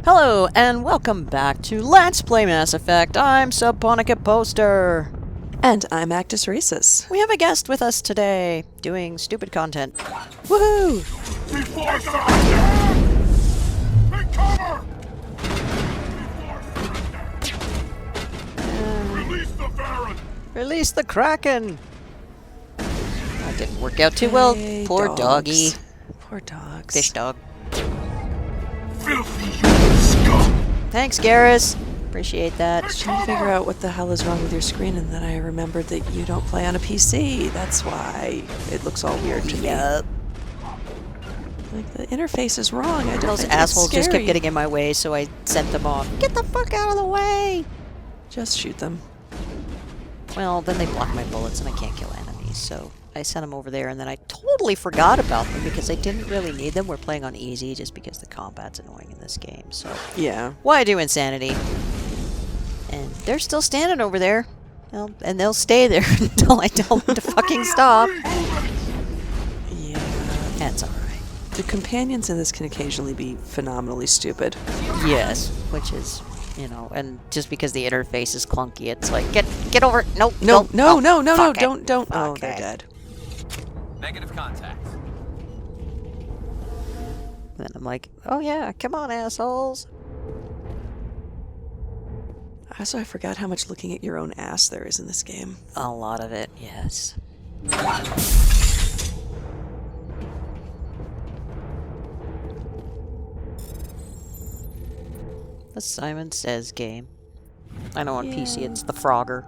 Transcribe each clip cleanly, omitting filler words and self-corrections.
Hello, and welcome back to Let's Play Mass Effect. I'm Subponica Poster. And I'm Actus Rhesus. We have a guest with us today, doing stupid content. Woohoo! Before take cover! Release the Baron! Release the Kraken! That didn't work out too well. Hey, Poor dogs. doggy. Poor dogs. Fish dog. Filthy human scum! Thanks, Garrus. Appreciate that. Trying to figure out what the hell is wrong with your screen, and then I remembered that you don't play on a PC. That's why it looks all weird to me. Yup. Like, the interface is wrong. I don't Those think it's assholes just kept scary. getting in my way, so I sent them off. Get the fuck out of the way! Just shoot them. Well, then they block my bullets and I can't kill enemies, so I sent them over there and then I totally forgot about them because I didn't really need them. We're playing on easy just because the combat's annoying in this game, so... Yeah. Why do insanity? And they're still standing over there. Well, and they'll stay there until I tell them to fucking stop. Yeah. That's alright. The companions in this can occasionally be phenomenally stupid. Yes, which is... You know, and just because the interface is clunky, it's like, get over it. Nope, No, nope, no, oh, no, no, no, fuck it. don't. Oh, Fuck they're it. dead. Negative contact. Then I'm like, oh yeah, come on, assholes. Also, I forgot how much looking at your own ass there is in this game. A lot of it, yes. The Simon Says game. I know on PC it's the Frogger.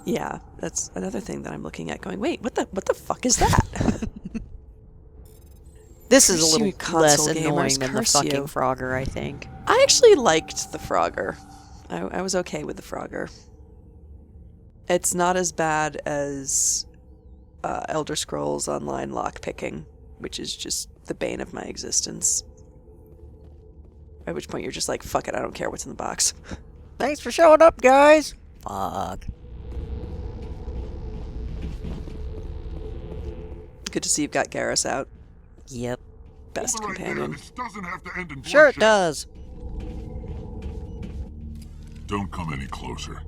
Yeah, that's another thing that I'm looking at going, wait, what the fuck is that? This is Curse a little you, console less gamers, annoying than the curse fucking you. Frogger, I think. I actually liked the Frogger. I was okay with the Frogger. It's not as bad as Elder Scrolls Online lockpicking, which is just the bane of my existence. At which point you're just like, fuck it, I don't care what's in the box. Thanks for showing up, guys! Fuck. Good to see you've got Garrus out. Yep. Best Hold it right there. companion. This doesn't have to end in Sure it bloodshed. does. Don't come any closer.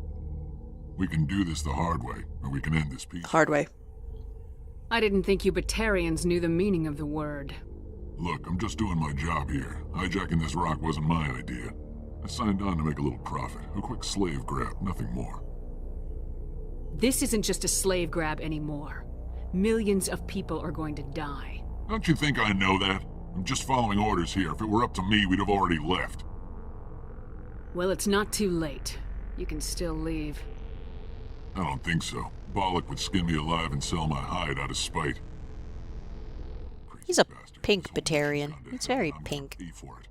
We can do this the hard way, or we can end this peace. Hard way. I didn't think you Batarians knew the meaning of the word. Look, I'm just doing my job here. Hijacking this rock wasn't my idea. I signed on to make a little profit. A quick slave grab, nothing more. This isn't just a slave grab anymore. Millions of people are going to die. Don't you think I know that? I'm just following orders here. If it were up to me, we'd have already left. Well, it's not too late. You can still leave. I don't think so. Bollock would skin me alive and sell my hide out of spite. He's a Bastard. pink Someone Batarian. gonna He's very I'm pink. gonna pay for it.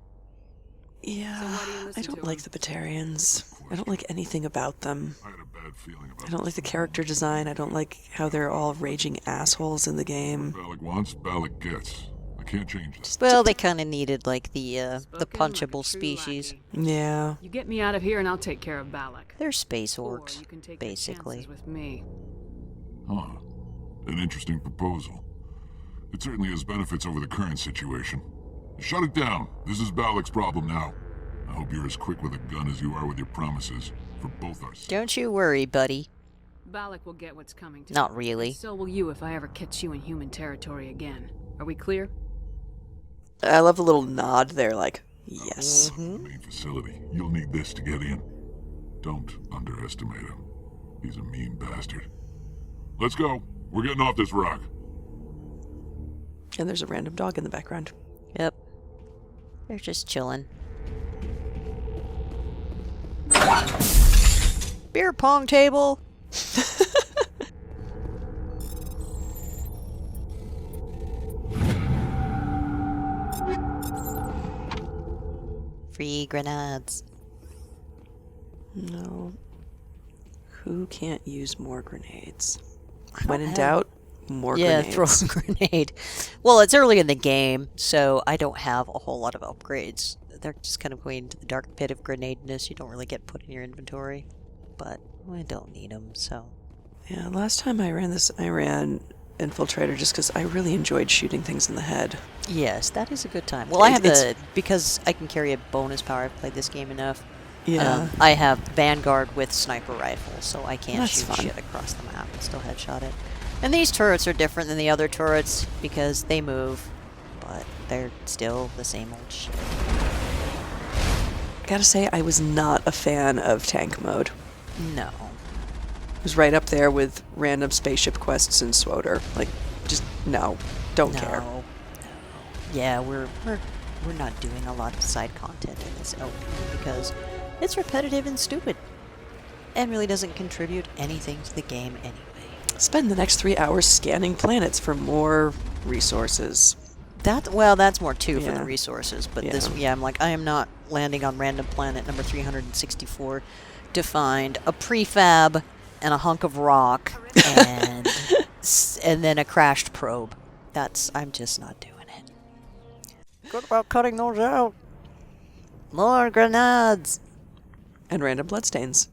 Yeah, So why do you listen I don't to like him? the Batarians. I don't like anything about them. I had a bad feeling about I don't like the character design. I don't like how they're all raging assholes in the game. Bollock wants, Bollock gets. I can't change that. Well, they kind of needed, like, the Spoken like a punchable true species. lackey. Yeah. You get me out of here and I'll take care of Balak. They're space Or orcs, you can take your basically. chances with me. Huh. An interesting proposal. It certainly has benefits over the current situation. Shut it down. This is Balak's problem now. I hope you're as quick with a gun as you are with your promises. For both our sakes. Don't you worry, buddy. Balak will get what's coming to Not him. really. So will you if I ever catch you in human territory again. Are we clear? I love the little nod there, like, yes. The main facility. You'll need this to get in. Don't underestimate him. He's a mean bastard. Let's go. We're getting off this rock. And there's a random dog in the background. Yep. They're just chilling. Beer pong table. Free grenades. No. Who can't use more grenades? don't When in have- doubt, more Yeah, grenades. throw a grenade. Well, it's early in the game, so I don't have a whole lot of upgrades. They're just kind of going into the dark pit of grenadeness. You don't really get put in your inventory. But I don't need them, so... Yeah, last time I ran this, I ran infiltrator just because I really enjoyed shooting things in the head. Yes, that is a good time. Well, I have It's- because I can carry a bonus power. I've played this game enough. Yeah. I have Vanguard with sniper rifle, so I can't That's shoot fun. shit across the map and still headshot it. And these turrets are different than the other turrets because they move, but they're still the same old shit. Gotta say, I was not a fan of tank mode. No. It was right up there with random spaceship quests in SWOTR. Like, just no, don't care. No. Yeah, we're not doing a lot of side content in this LP because it's repetitive and stupid, and really doesn't contribute anything to the game anyway. Spend the next 3 hours scanning planets for more resources. That's more too for Yeah. the resources, but Yeah. I'm like, I am not landing on random planet number 364 to find a prefab and a hunk of rock and and then a crashed probe. I'm just not doing it. Good about cutting those out. More grenades. And random bloodstains.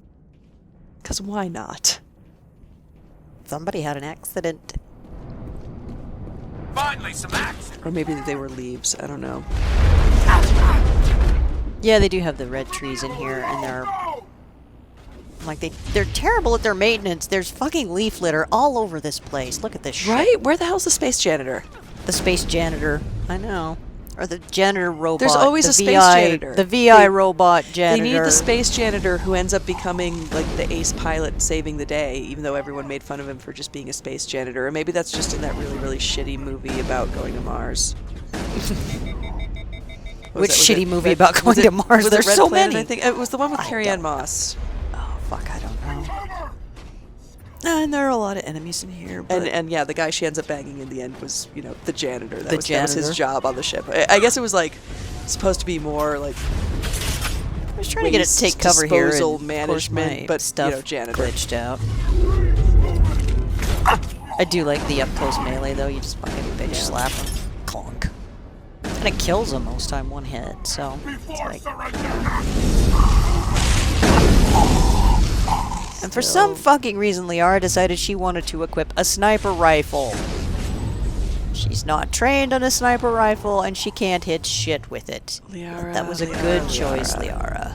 Because why not? Somebody had an accident. Finally, some action. Or maybe they were leaves. I don't know. Yeah, they do have the red trees in here, and they're terrible at their maintenance. There's fucking leaf litter all over this place. Look at this shit. Right? Where the hell's the space janitor? The space janitor. I know. Or the janitor robot. There's always the a space VI janitor. The VI robot janitor. They need the space janitor who ends up becoming like the ace pilot saving the day, even though everyone made fun of him for just being a space janitor. Or maybe that's just in that really, really shitty movie about going to Mars. Which shitty movie about going to Mars? Was it There's Red so Planet, many. I think it was the one with I Carrie Ann don't know. Moss. Oh, fuck, I don't know. And there are a lot of enemies in here, but... And yeah, the guy she ends up banging in the end was, you know, the janitor. That The was janitor. his job on the ship. I guess it was like supposed to be more like I was trying to get it to take cover here, and disposal of course management, my but stuff you know, janitor. glitched out. I do like the up-close melee, though. You just fucking bitch slap him. Clunk. And it kills him most time one hit, so... It's like... And for some fucking reason, Liara decided she wanted to equip a sniper rifle. She's not trained on a sniper rifle, and she can't hit shit with it. Liara, That was a Liara, good choice, Liara. Liara.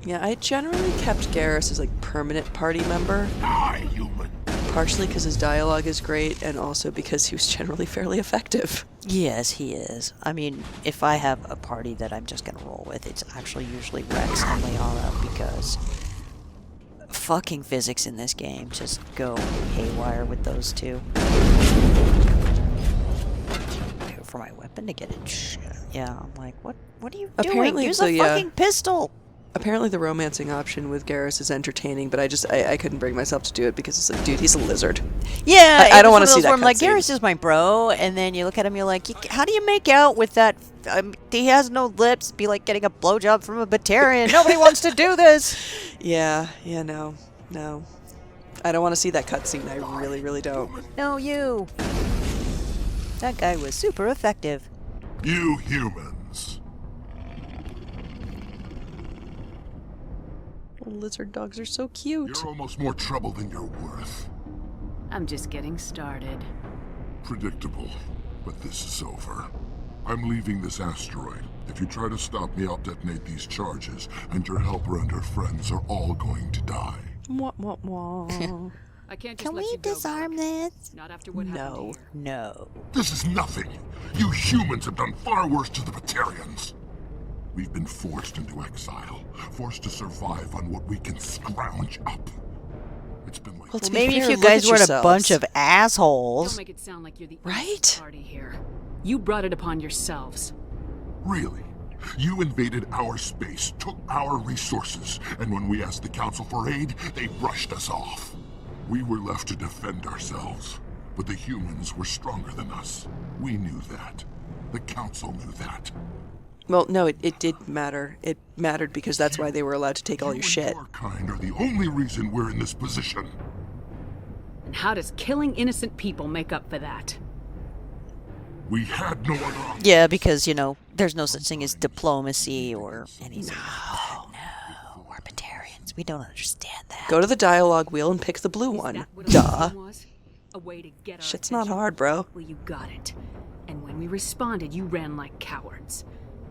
Yeah, I generally kept Garrus as like permanent party member, Die, human. partially because his dialogue is great, and also because he was generally fairly effective. Yes, he is. I mean, if I have a party that I'm just gonna roll with, it's actually usually Rex and Liara, because fucking physics in this game just go haywire with those two. Wait for my weapon to get it. Yeah, I'm like, what are you doing? Apparently Use a the, fucking pistol! Apparently the romancing option with Garrus is entertaining, but I couldn't bring myself to do it because it's like, dude, he's a lizard. Yeah, I don't want wanna see that I'm like, cutscene. Garrus is my bro, and then you look at him, you're like, how do you make out with that? He has no lips. It'd be like getting a blowjob from a Batarian. Nobody wants to do this. Yeah, no. I don't want to see that cutscene. I really, really don't. No, you. That guy was super effective. You humans. Lizard dogs are so cute. You're almost more trouble than you're worth. I'm just getting started. Predictable, but this is over. I'm leaving this asteroid. If you try to stop me, I'll detonate these charges, and your helper and her friends are all going to die. Wah, wah, wah. I can't just Can let we you go, disarm Valak. this? Not after what happened No. here. No. This is nothing. You humans have done far worse to the Batarians. We've been forced into exile, forced to survive on what we can scrounge up. It's been like... Well, to Well, be maybe fair, if you look guys at weren't a yourselves. bunch of Don't assholes. make it sound like you're the Right? innocent party here. You brought it upon yourselves. Really? You invaded our space, took our resources, and when we asked the Council for aid, they brushed us off. We were left to defend ourselves, but the humans were stronger than us. We knew that. The Council knew that. Well, no, it did matter. It mattered because that's why they were allowed to take all your You shit. and your kind are the only reason we're in this position. And how does killing innocent people make up for that? We had no other option. Yeah, because, you know, there's no such thing as diplomacy or anything like that. No, we're Batarians. We don't understand that. Go to the dialogue wheel and pick the blue one. That what Duh. illusion was? A way to get our Shit's not attention? hard, bro. Well, you got it. And when we responded, you ran like cowards.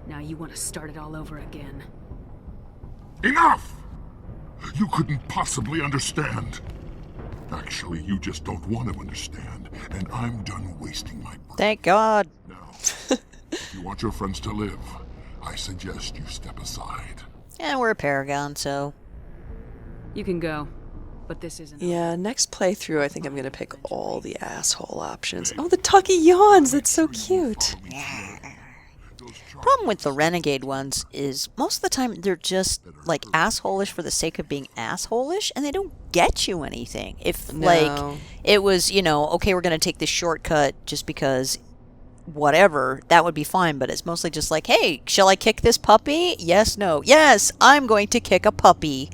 Now you want to start it all over again. Enough! You couldn't possibly understand. Actually, you just don't want to understand, and I'm done wasting my breath. Thank God. Now, if you want your friends to live, I suggest you step aside. And we're a Paragon, so... You can go, but this isn't. Yeah, next playthrough, I think I'm gonna pick all the asshole options. Oh, the Tucky yawns! That's so cute. Problem with the Renegade ones is most of the time they're just like assholish for the sake of being assholish, and they don't get you anything. If like it was, you know, okay, we're gonna take this shortcut just because whatever, that would be fine, but it's mostly just like, hey, shall I kick this puppy? Yes, no. Yes, I'm going to kick a puppy.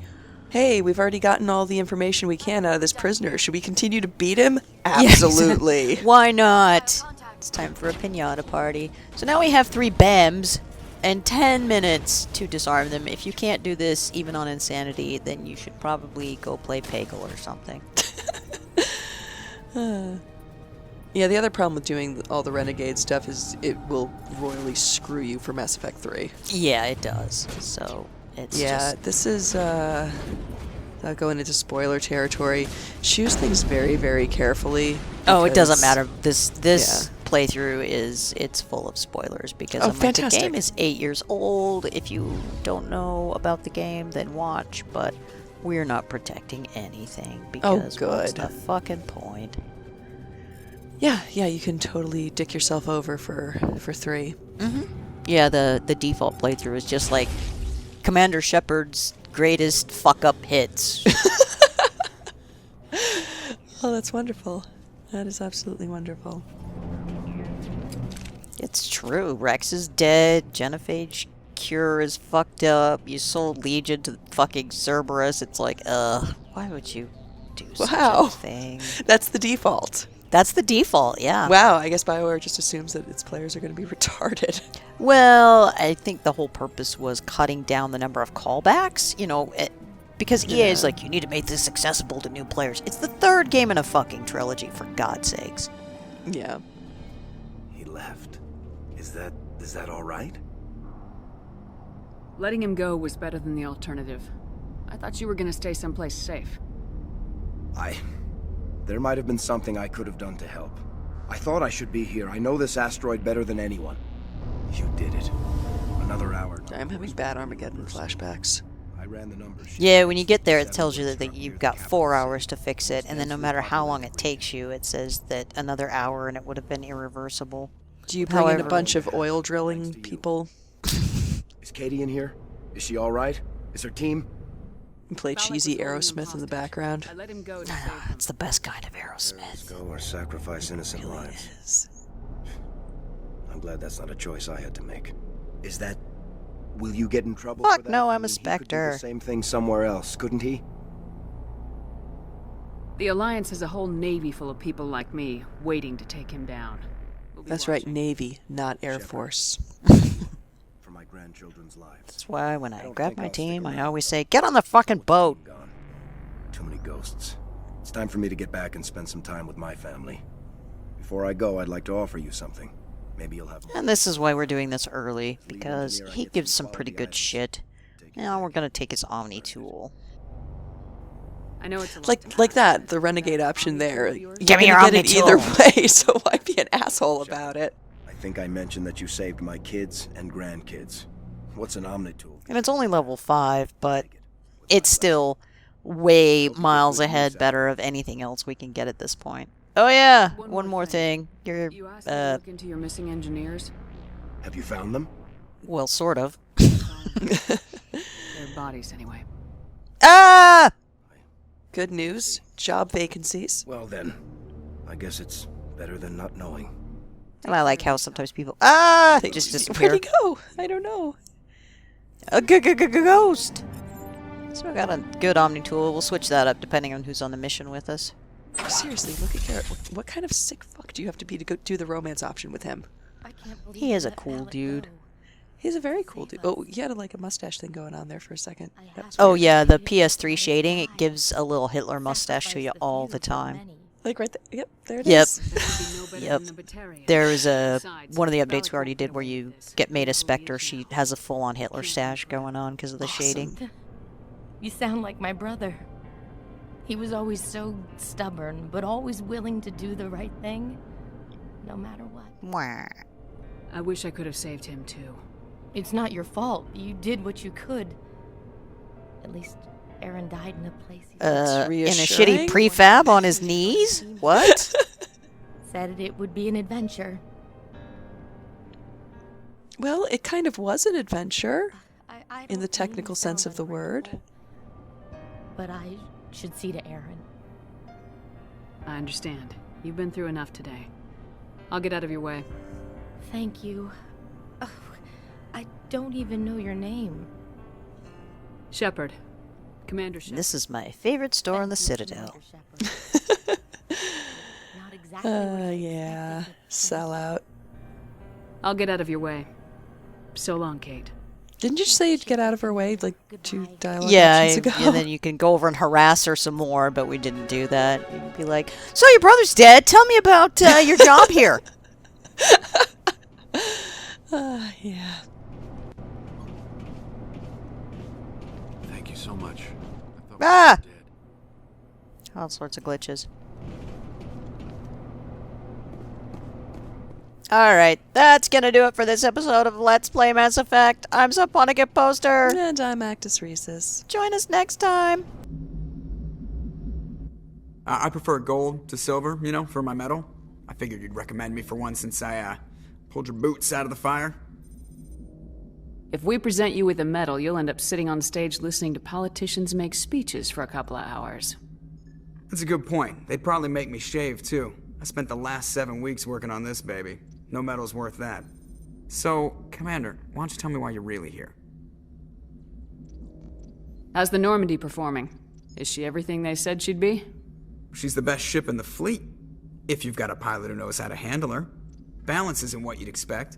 Hey, we've already gotten all the information we can out of this prisoner. Should we continue to beat him? Absolutely. Why not? It's time for a piñata party. So now we have 3 BAMs and 10 minutes to disarm them. If you can't do this even on Insanity, then you should probably go play Peggle or something. Yeah, the other problem with doing all the Renegade stuff is it will royally screw you for Mass Effect 3. Yeah, it does. So it's just... this is, without going into spoiler territory, choose things very, very carefully. Oh, it doesn't because- matter. This playthrough it's full of spoilers because I'm like, the game is 8 years old. If you don't know about the game, then watch. But we're not protecting anything because what's good. the fucking point? Yeah, you can totally dick yourself over for 3. Yeah, the default playthrough is just like Commander Shepard's greatest fuck up hits. Oh, that's wonderful. That is absolutely wonderful. It's true. Rex is dead. Genophage cure is fucked up. You sold Legion to fucking Cerberus. It's like, why would you do such a thing? That's the default. That's the default, yeah. Wow, I guess BioWare just assumes that its players are going to be retarded. Well, I think the whole purpose was cutting down the number of callbacks, you know, because EA is like, you need to make this accessible to new players. It's the 3rd game in a fucking trilogy, for God's sakes. Yeah. He left. Is that all right? Letting him go was better than the alternative. I thought you were gonna stay someplace safe. There might have been something I could have done to help. I thought I should be here. I know this asteroid better than anyone. You did it. Another hour. I'm having bad Armageddon flashbacks. I ran the numbers. Yeah, when you get there, it tells you that you've got 4 hours to fix it, and then no matter how long it takes you, it says that another hour and it would have been irreversible. Do you bring in a However- bunch of oil drilling people Is Katie in here? Is she all right? Is her team? and play cheesy Aerosmith in the background? I let him go to save him. It's the best kind of Let's Aerosmith. go or sacrifice innocent lives. I'm glad that's not a choice I had to make. Is that... Will you get in trouble Fuck for that? no, I I'm a mean, he could do Spectre. the same thing somewhere else, couldn't he? The Alliance has a whole navy full of people like me waiting to take him down. We'll be That's right, watching. Navy, not Air Force. For my grandchildren's lives. That's why when I don't grab think my I'll stick team, I around. always say, get on the fucking boat! Gone. Too many ghosts. It's time for me to get back and spend some time with my family. Before I go, I'd like to offer you something. Maybe you'll have more. And this is why we're doing this early, because he gives some pretty good shit. Now we're gonna take his Omni tool. I know it's a lot Like to like ask. that, the Renegade option there. You're Give me gonna your get it Omni either tool. way, so why be an asshole about it? I think I mentioned that you saved my kids and grandkids. What's an Omnitool? And it's only level 5, but it's still way miles ahead better of anything else we can get at this point. Oh yeah, one more thing. You're, You asked me to look into your missing engineers. Have you found them? well, sort of. Their bodies, anyway. Ah! Good news, job vacancies. Well then, I guess it's better than not knowing. And I like how sometimes people, just disappear. Where'd he go? I don't know. A ghost! So we got a good Omni tool. We'll switch that up depending on who's on the mission with us. Seriously, look at Garrett. What kind of sick fuck do you have to be to go do the romance option with him? He is a cool dude. He's a very cool dude. Oh, he had like a mustache thing going on there for a second. That was Oh weird. yeah, the PS3 shading, it gives a little Hitler mustache to you all the time. Like right there. Yep, there it Yep. is. There could be no better Yep. than the Batarian. There's a Besides, one of the updates Valak we already won't did get where away you with this. get made a He Spectre. is She now. has a full-on Hitler stash going on because of the shading. You sound like my brother. He was always so stubborn, but always willing to do the right thing, no matter what. Mwah. I wish I could have saved him too. It's not your fault. You did what you could. At least Aaron died in a place he In a reassuring. shitty prefab on his knees? What? said it would be an adventure. Well, it kind of was an adventure I in the don't technical mean to sense sound of the word. ungrateful, but I should see to Aaron. I understand. You've been through enough today. I'll get out of your way. Thank you. Oh, I don't even know your name. Shepard. Commander Shepard. This is my favorite store in the Thank you, Citadel. Commander Shepard. Not exactly what I Yeah, expected, but sell out. I'll get out of your way. So long, Kate. Didn't you say you'd get out of her way like 2 dialogue Yeah, options ago? and then you can go over and harass her some more, but we didn't do that. You'd be like, so your brother's dead? Tell me about your job here. Yeah. Thank you so much. I thought Ah! we were dead. All sorts of glitches. Alright, that's gonna do it for this episode of Let's Play Mass Effect. I'm Subponica Poster. And I'm Actus Rhesus. Join us next time. I prefer gold to silver, you know, for my medal. I figured you'd recommend me for one since I pulled your boots out of the fire. If we present you with a medal, you'll end up sitting on stage listening to politicians make speeches for a couple of hours. That's a good point. They'd probably make me shave, too. I spent the last 7 weeks working on this baby. No medal's worth that. So, Commander, why don't you tell me why you're really here? How's the Normandy performing? Is she everything they said she'd be? She's the best ship in the fleet. If you've got a pilot who knows how to handle her. Balance isn't what you'd expect.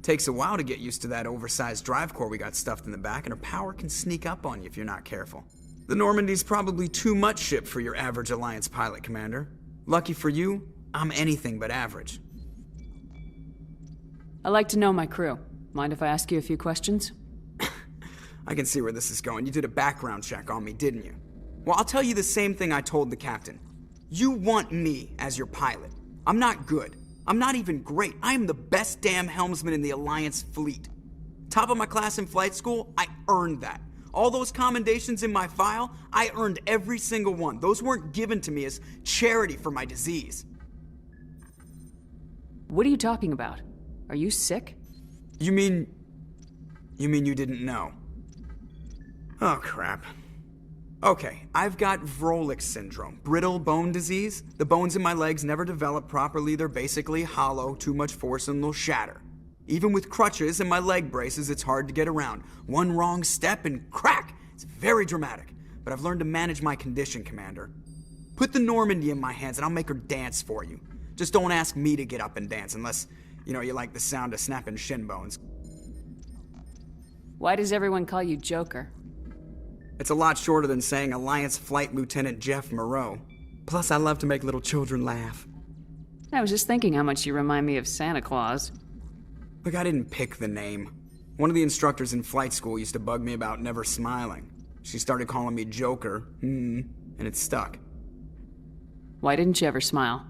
Takes a while to get used to that oversized drive core we got stuffed in the back, and her power can sneak up on you if you're not careful. The Normandy's probably too much ship for your average Alliance pilot, Commander. Lucky for you, I'm anything but average. I like to know my crew. Mind if I ask you a few questions? I can see where this is going. You did a background check on me, didn't you? Well, I'll tell you the same thing I told the captain. You want me as your pilot. I'm not good. I'm not even great. I am the best damn helmsman in the Alliance fleet. Top of my class in flight school, I earned that. All those commendations in my file, I earned every single one. Those weren't given to me as charity for my disease. What are you talking about? Are you sick? You mean you didn't know? Oh, crap. Okay, I've got Vrolik syndrome, brittle bone disease. The bones in my legs never develop properly. They're basically hollow, too much force and they'll shatter. Even with crutches and my leg braces, it's hard to get around. One wrong step and crack! It's very dramatic. But I've learned to manage my condition, Commander. Put the Normandy in my hands and I'll make her dance for you. Just don't ask me to get up and dance unless, you know, you like the sound of snapping shin bones. Why does everyone call you Joker? It's a lot shorter than saying Alliance Flight Lieutenant Jeff Moreau. Plus, I love to make little children laugh. I was just thinking how much you remind me of Santa Claus. Look, I didn't pick the name. One of the instructors in flight school used to bug me about never smiling. She started calling me Joker, and it stuck. Why didn't you ever smile?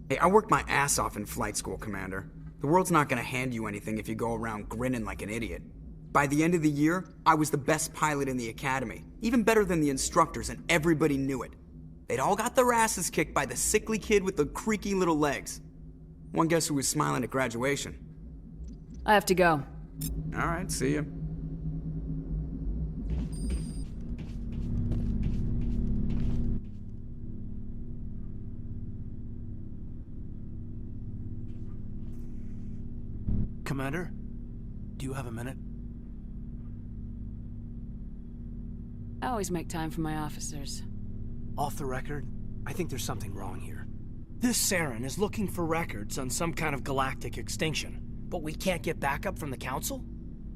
Hey, I worked my ass off in flight school, Commander. The world's not gonna hand you anything if you go around grinning like an idiot. By the end of the year, I was the best pilot in the academy, even better than the instructors, and everybody knew it. They'd all got their asses kicked by the sickly kid with the creaky little legs. One guess who was smiling at graduation? I have to go. All right, see ya. Commander, do you have a minute? I always make time for my officers. Off the record, I think there's something wrong here. This Saren is looking for records on some kind of galactic extinction. But we can't get backup from the Council?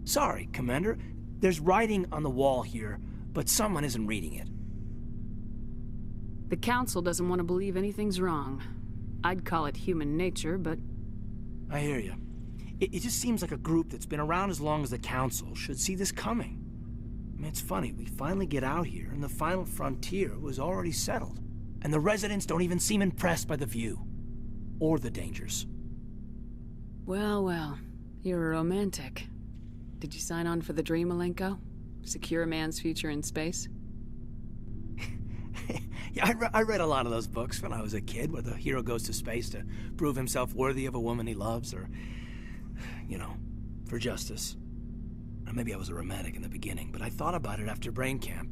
Sorry, Commander. There's writing on the wall here, but someone isn't reading it. The Council doesn't want to believe anything's wrong. I'd call it human nature, but... I hear you. It just seems like a group that's been around as long as the Council should see this coming. I mean, it's funny, we finally get out here, and the final frontier was already settled. And the residents don't even seem impressed by the view. Or the dangers. Well, well. You're a romantic. Did you sign on for the dream, Malenko? Secure a man's future in space? Yeah, I read a lot of those books when I was a kid, where the hero goes to space to prove himself worthy of a woman he loves, or, you know, for justice. Or maybe I was a romantic in the beginning, but I thought about it after brain camp.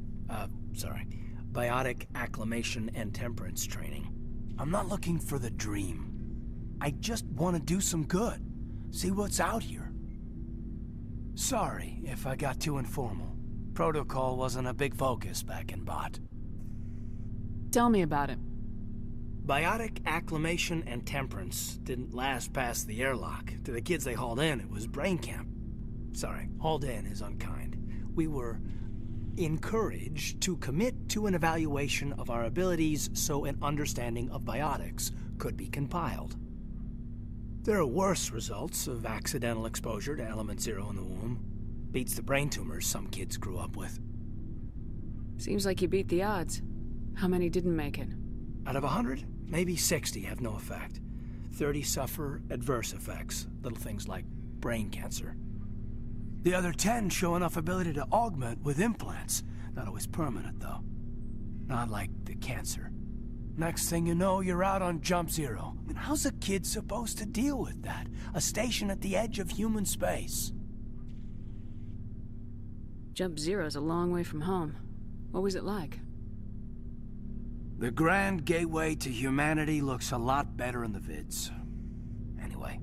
Biotic acclimation and temperance training. I'm not looking for the dream. I just want to do some good. See what's out here. Sorry if I got too informal. Protocol wasn't a big focus back in Bot. Tell me about it. Biotic acclimation and temperance didn't last past the airlock. To the kids they hauled in, it was brain camp. Sorry, hauled in is unkind. We were encouraged to commit to an evaluation of our abilities so an understanding of biotics could be compiled. There are worse results of accidental exposure to Element Zero in the womb. Beats the brain tumors some kids grew up with. Seems like you beat the odds. How many didn't make it? Out of 100, maybe 60 have no effect. 30 suffer adverse effects, little things like brain cancer. The other 10 show enough ability to augment with implants. Not always permanent, though. Not like the cancer. Next thing you know, you're out on Jump Zero. And how's a kid supposed to deal with that? A station at the edge of human space. Jump Zero's a long way from home. What was it like? The grand gateway to humanity looks a lot better in the vids. Anyway,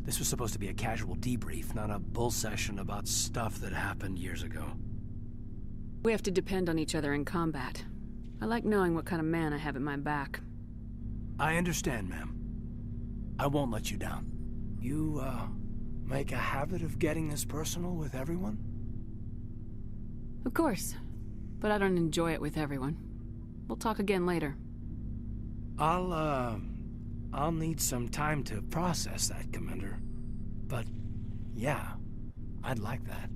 this was supposed to be a casual debrief, not a bull session about stuff that happened years ago. We have to depend on each other in combat. I like knowing what kind of man I have at my back. I understand, ma'am. I won't let you down. You, make a habit of getting this personal with everyone? Of course. But I don't enjoy it with everyone. We'll talk again later. I'll need some time to process that, Commander. But, yeah, I'd like that.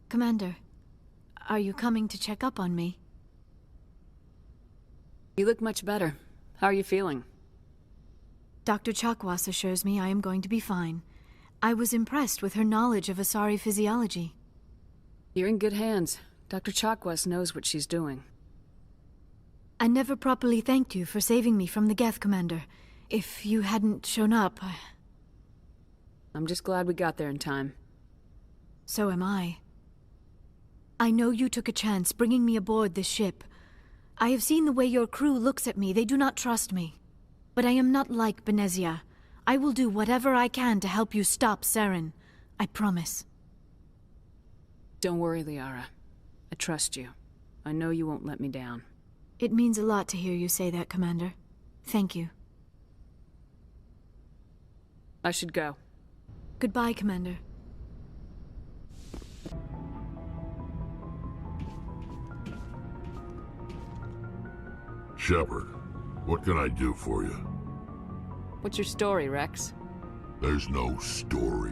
Commander, are you coming to check up on me? You look much better. How are you feeling? Dr. Chakwas assures me I am going to be fine. I was impressed with her knowledge of Asari physiology. You're in good hands. Dr. Chakwas knows what she's doing. I never properly thanked you for saving me from the Geth, Commander. If you hadn't shown up, I'm just glad we got there in time. So am I. I know you took a chance bringing me aboard this ship. I have seen the way your crew looks at me. They do not trust me. But I am not like Benezia. I will do whatever I can to help you stop Saren. I promise. Don't worry, Liara. I trust you. I know you won't let me down. It means a lot to hear you say that, Commander. Thank you. I should go. Goodbye, Commander. Shepard, what can I do for you? What's your story, Rex? There's no story.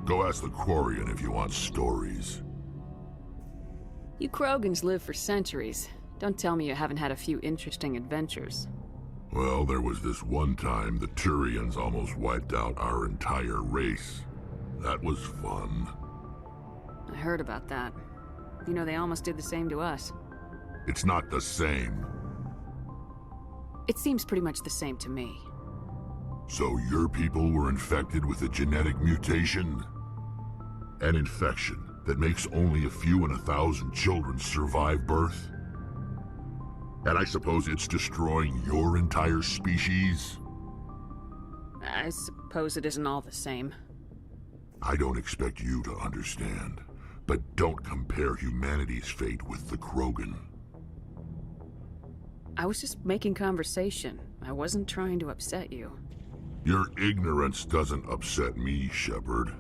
Go ask the Quarian if you want stories. You Krogans live for centuries. Don't tell me you haven't had a few interesting adventures. Well, there was this one time the Turians almost wiped out our entire race. That was fun. I heard about that. You know, they almost did the same to us. It's not the same. It seems pretty much the same to me. So your people were infected with a genetic mutation? An infection that makes only a few in 1,000 children survive birth? And I suppose it's destroying your entire species? I suppose it isn't all the same. I don't expect you to understand, but don't compare humanity's fate with the Krogan. I was just making conversation. I wasn't trying to upset you. Your ignorance doesn't upset me, Shepard.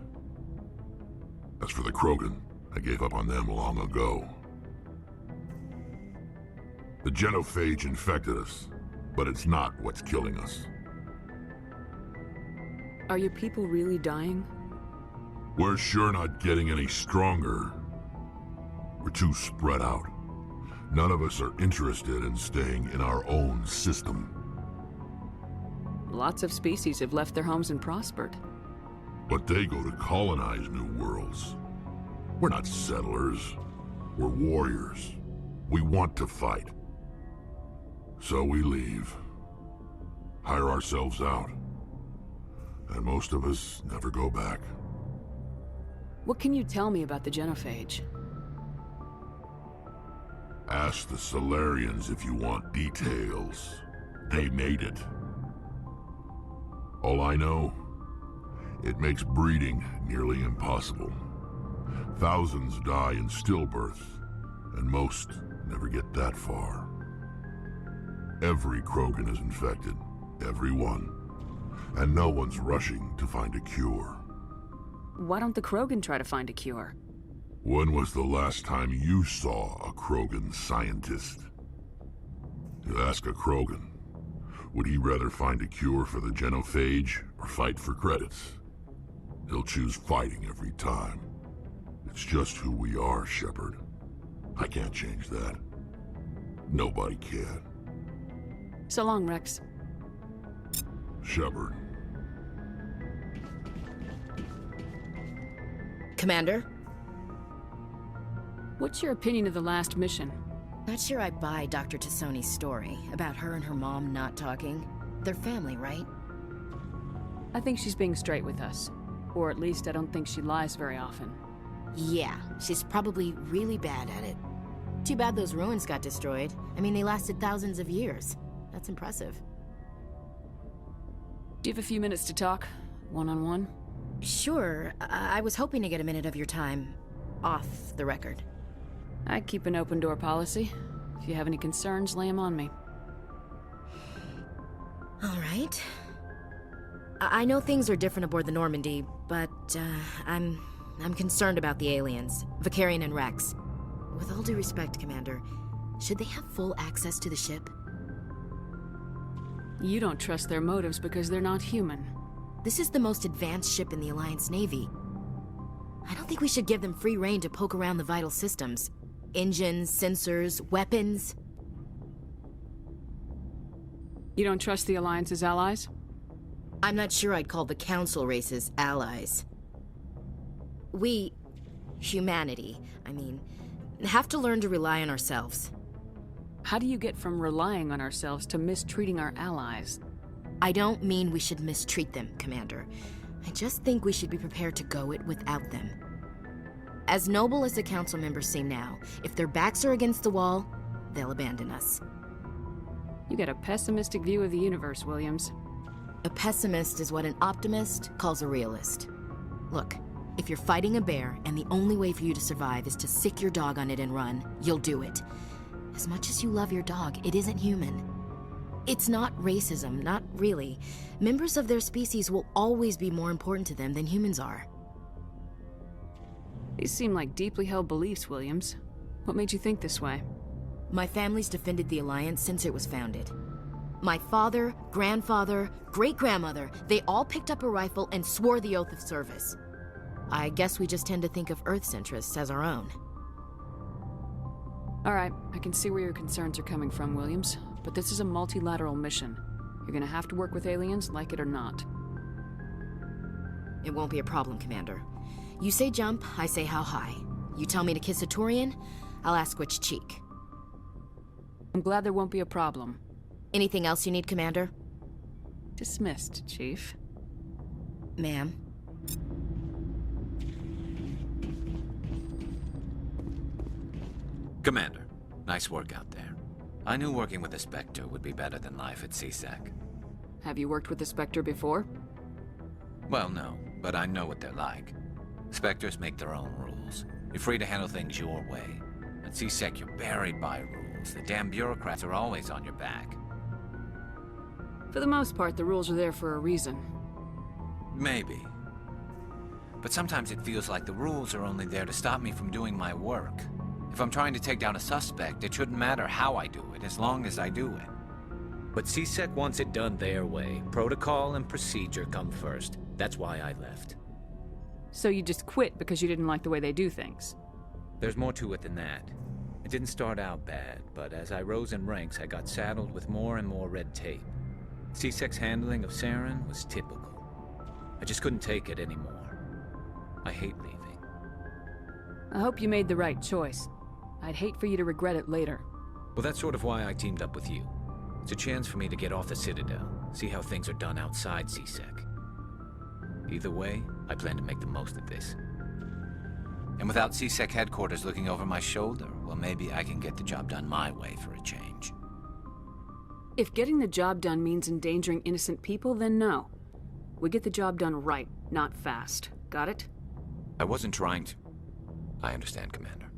As for the Krogan, I gave up on them long ago. The genophage infected us, but it's not what's killing us. Are your people really dying? We're sure not getting any stronger. We're too spread out. None of us are interested in staying in our own system. Lots of species have left their homes and prospered. But they go to colonize new worlds. We're not settlers. We're warriors. We want to fight. So we leave. Hire ourselves out. And most of us never go back. What can you tell me about the genophage? Ask the Solarians if you want details. They made it. All I know, it makes breeding nearly impossible. Thousands die in stillbirth, and most never get that far. Every Krogan is infected, every one. And no one's rushing to find a cure. Why don't the Krogan try to find a cure? When was the last time you saw a Krogan scientist? You ask a Krogan, would he rather find a cure for the genophage or fight for credits? He'll choose fighting every time. It's just who we are, Shepard. I can't change that. Nobody can. So long, Rex. Shepard. Commander? What's your opinion of the last mission? Not sure I buy Dr. Tassoni's story about her and her mom not talking. They're family, right? I think she's being straight with us. Or at least I don't think she lies very often. Yeah, she's probably really bad at it. Too bad those ruins got destroyed. I mean, they lasted thousands of years. That's impressive. Do you have a few minutes to talk? One-on-one? Sure. I was hoping to get a minute of your time off the record. I keep an open door policy. If you have any concerns, lay them on me. All right. I know things are different aboard the Normandy, but I'm concerned about the aliens, Vicarian and Rex. With all due respect, Commander, should they have full access to the ship? You don't trust their motives because they're not human. This is the most advanced ship in the Alliance Navy. I don't think we should give them free rein to poke around the vital systems. Engines, sensors, weapons. You don't trust the Alliance's allies? I'm not sure I'd call the Council races allies. We, humanity, I mean, have to learn to rely on ourselves. How do you get from relying on ourselves to mistreating our allies? I don't mean we should mistreat them, Commander. I just think we should be prepared to go it without them. As noble as the Council members seem now, if their backs are against the wall, they'll abandon us. You got a pessimistic view of the universe, Williams. A pessimist is what an optimist calls a realist. Look, if you're fighting a bear and the only way for you to survive is to sick your dog on it and run, you'll do it. As much as you love your dog, it isn't human. It's not racism, not really. Members of their species will always be more important to them than humans are. These seem like deeply held beliefs, Williams. What made you think this way? My family's defended the Alliance since it was founded. My father, grandfather, great-grandmother, they all picked up a rifle and swore the oath of service. I guess we just tend to think of Earth's interests as our own. All right, I can see where your concerns are coming from, Williams. But this is a multilateral mission. You're gonna have to work with aliens, like it or not. It won't be a problem, Commander. You say jump, I say how high. You tell me to kiss a Turian, I'll ask which cheek. I'm glad there won't be a problem. Anything else you need, Commander? Dismissed, Chief. Ma'am. Commander, nice work out there. I knew working with the Spectre would be better than life at CSEC. Have you worked with the Spectre before? Well, no, but I know what they're like. Spectres make their own rules. You're free to handle things your way. At CSEC, you're buried by rules. The damn bureaucrats are always on your back. For the most part, the rules are there for a reason. Maybe. But sometimes it feels like the rules are only there to stop me from doing my work. If I'm trying to take down a suspect, it shouldn't matter how I do it, as long as I do it. But CSEC wants it done their way. Protocol and procedure come first. That's why I left. So you just quit because you didn't like the way they do things? There's more to it than that. It didn't start out bad, but as I rose in ranks, I got saddled with more and more red tape. CSEC's handling of Saren was typical. I just couldn't take it anymore. I hate leaving. I hope you made the right choice. I'd hate for you to regret it later. Well, that's sort of why I teamed up with you. It's a chance for me to get off the Citadel, see how things are done outside CSEC. Either way, I plan to make the most of this. And without CSEC headquarters looking over my shoulder, well, maybe I can get the job done my way for a change. If getting the job done means endangering innocent people, then no. We get the job done right, not fast. Got it? I wasn't trying to... I understand, Commander.